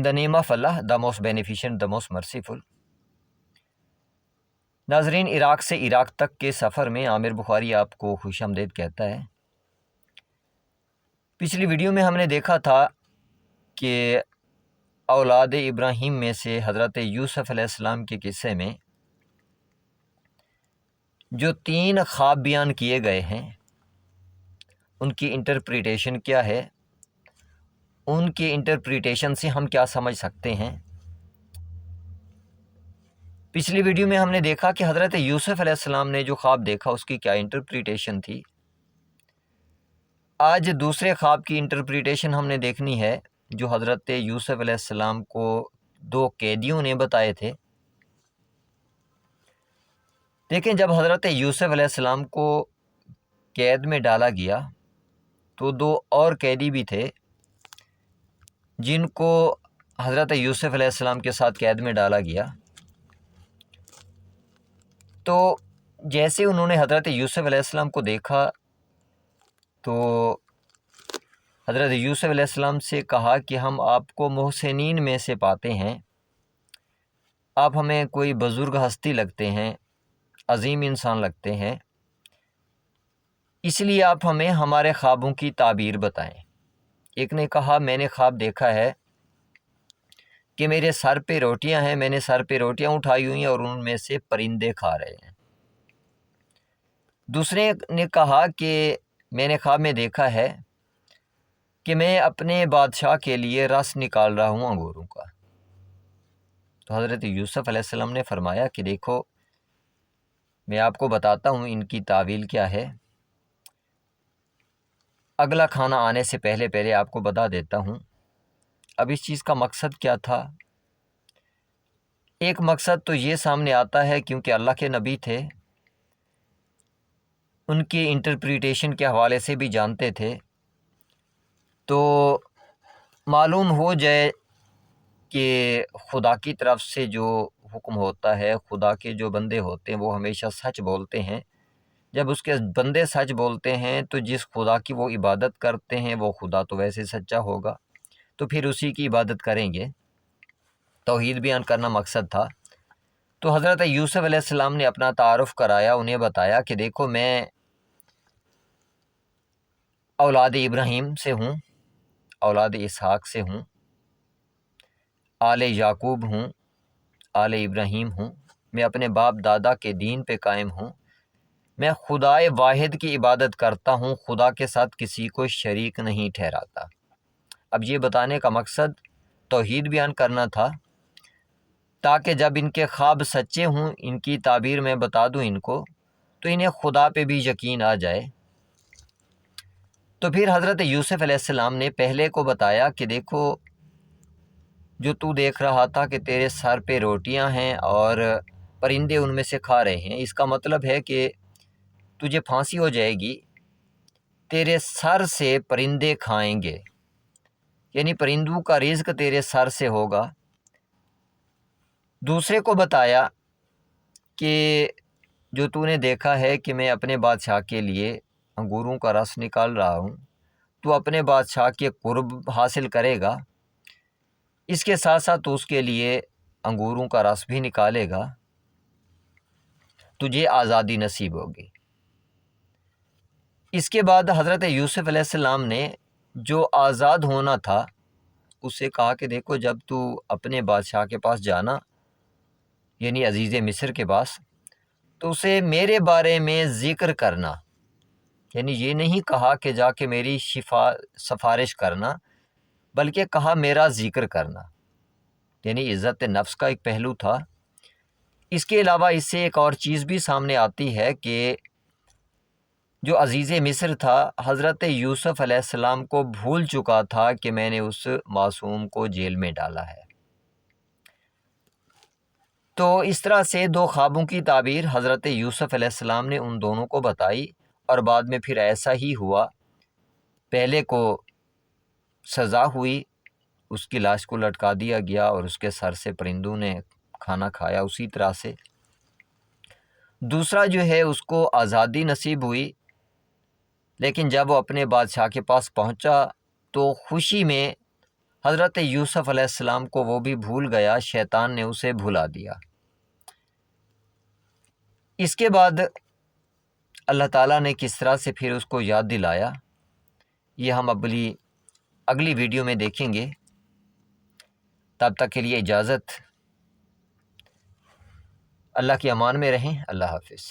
In the name of Allah the most beneficent the most merciful. ناظرین، Iraq سے عراق تک کے سفر میں عامر بخاری آپ کو خوش آمدید کہتا ہے۔ پچھلی ویڈیو میں ہم نے دیکھا تھا کہ اولاد ابراہیم میں سے حضرت یوسف علیہ السلام کے قصے میں جو 3 خواب بیان کیے گئے ہیں ان کی انٹرپریٹیشن کیا ہے، ان کی انٹرپریٹیشن سے ہم کیا سمجھ سکتے ہیں۔ پچھلی ویڈیو میں ہم نے دیکھا کہ حضرت یوسف علیہ السلام نے جو خواب دیکھا اس کی کیا انٹرپریٹیشن تھی۔ آج دوسرے خواب کی انٹرپریٹیشن ہم نے دیکھنی ہے جو حضرت یوسف علیہ السلام کو 2 قیدیوں نے بتائے تھے۔ لیکن جب حضرت یوسف علیہ السلام کو قید میں ڈالا گیا تو 2 اور قیدی بھی تھے جن کو حضرت یوسف علیہ السلام کے ساتھ قید میں ڈالا گیا۔ تو جیسے انہوں نے حضرت یوسف علیہ السلام کو دیکھا تو حضرت یوسف علیہ السلام سے کہا کہ ہم آپ کو محسنین میں سے پاتے ہیں، آپ ہمیں کوئی بزرگ ہستی لگتے ہیں، عظیم انسان لگتے ہیں، اس لیے آپ ہمیں ہمارے خوابوں کی تعبیر بتائیں۔ ایک نے کہا میں نے خواب دیکھا ہے کہ میرے سر پہ روٹیاں ہیں، میں نے سر پہ روٹیاں اٹھائی ہوئی ہیں اور ان میں سے پرندے کھا رہے ہیں۔ دوسرے نے کہا کہ میں نے خواب میں دیکھا ہے کہ میں اپنے بادشاہ کے لیے رس نکال رہا ہوں انگوروں کا۔ تو حضرت یوسف علیہ السلام نے فرمایا کہ دیکھو میں آپ کو بتاتا ہوں ان کی تعویل کیا ہے، اگلا کھانا آنے سے پہلے آپ کو بتا دیتا ہوں۔ اب اس چیز کا مقصد کیا تھا؟ ایک مقصد تو یہ سامنے آتا ہے کیونکہ اللہ کے نبی تھے، ان کی انٹرپریٹیشن کے حوالے سے بھی جانتے تھے، تو معلوم ہو جائے کہ خدا کی طرف سے جو حکم ہوتا ہے، خدا کے جو بندے ہوتے ہیں وہ ہمیشہ سچ بولتے ہیں۔ جب اس کے بندے سچ بولتے ہیں تو جس خدا کی وہ عبادت کرتے ہیں وہ خدا تو ویسے سچا ہوگا، تو پھر اسی کی عبادت کریں گے۔ توحید بیان کرنا مقصد تھا۔ تو حضرت یوسف علیہ السلام نے اپنا تعارف کرایا، انہیں بتایا کہ دیکھو میں اولاد ابراہیم سے ہوں، اولاد اسحاق سے ہوں، آل یعقوب ہوں، آل ابراہیم ہوں، میں اپنے باپ دادا کے دین پہ قائم ہوں، میں خدائے واحد کی عبادت کرتا ہوں، خدا کے ساتھ کسی کو شریک نہیں ٹھہراتا۔ اب یہ بتانے کا مقصد توحید بیان کرنا تھا تاکہ جب ان کے خواب سچے ہوں، ان کی تعبیر میں بتا دوں ان کو، تو انہیں خدا پہ بھی یقین آ جائے۔ تو پھر حضرت یوسف علیہ السلام نے پہلے کو بتایا کہ دیکھو جو تو دیکھ رہا تھا کہ تیرے سر پہ روٹیاں ہیں اور پرندے ان میں سے کھا رہے ہیں، اس کا مطلب ہے کہ تجھے پھانسی ہو جائے گی، تیرے سر سے پرندے کھائیں گے، یعنی پرندوں کا رزق تیرے سر سے ہوگا۔ دوسرے کو بتایا کہ جو تو نے دیکھا ہے کہ میں اپنے بادشاہ کے لیے انگوروں کا رس نکال رہا ہوں، تو اپنے بادشاہ کے قرب حاصل کرے گا، اس کے ساتھ ساتھ تو اس کے لیے انگوروں کا رس بھی نکالے گا، تجھے آزادی نصیب ہوگی۔ اس کے بعد حضرت یوسف علیہ السلام نے جو آزاد ہونا تھا اسے کہا کہ دیکھو جب تو اپنے بادشاہ کے پاس جانا، یعنی عزیز مصر کے پاس، تو اسے میرے بارے میں ذکر کرنا، یعنی یہ نہیں کہا کہ جا کے میری سفارش کرنا، بلکہ کہا میرا ذکر کرنا، یعنی عزت نفس کا ایک پہلو تھا۔ اس کے علاوہ اس سے ایک اور چیز بھی سامنے آتی ہے کہ جو عزیز مصر تھا حضرت یوسف علیہ السلام کو بھول چکا تھا کہ میں نے اس معصوم کو جیل میں ڈالا ہے۔ تو اس طرح سے 2 خوابوں کی تعبیر حضرت یوسف علیہ السلام نے ان دونوں کو بتائی، اور بعد میں پھر ایسا ہی ہوا، پہلے کو سزا ہوئی، اس کی لاش کو لٹکا دیا گیا اور اس کے سر سے پرندوں نے کھانا کھایا، اسی طرح سے دوسرا جو ہے اس کو آزادی نصیب ہوئی، لیکن جب وہ اپنے بادشاہ کے پاس پہنچا تو خوشی میں حضرت یوسف علیہ السلام کو وہ بھی بھول گیا، شیطان نے اسے بھلا دیا۔ اس کے بعد اللہ تعالیٰ نے کس طرح سے پھر اس کو یاد دلایا، یہ ہم اگلی ویڈیو میں دیکھیں گے۔ تب تک کے لیے اجازت، اللہ کی امان میں رہیں، اللہ حافظ۔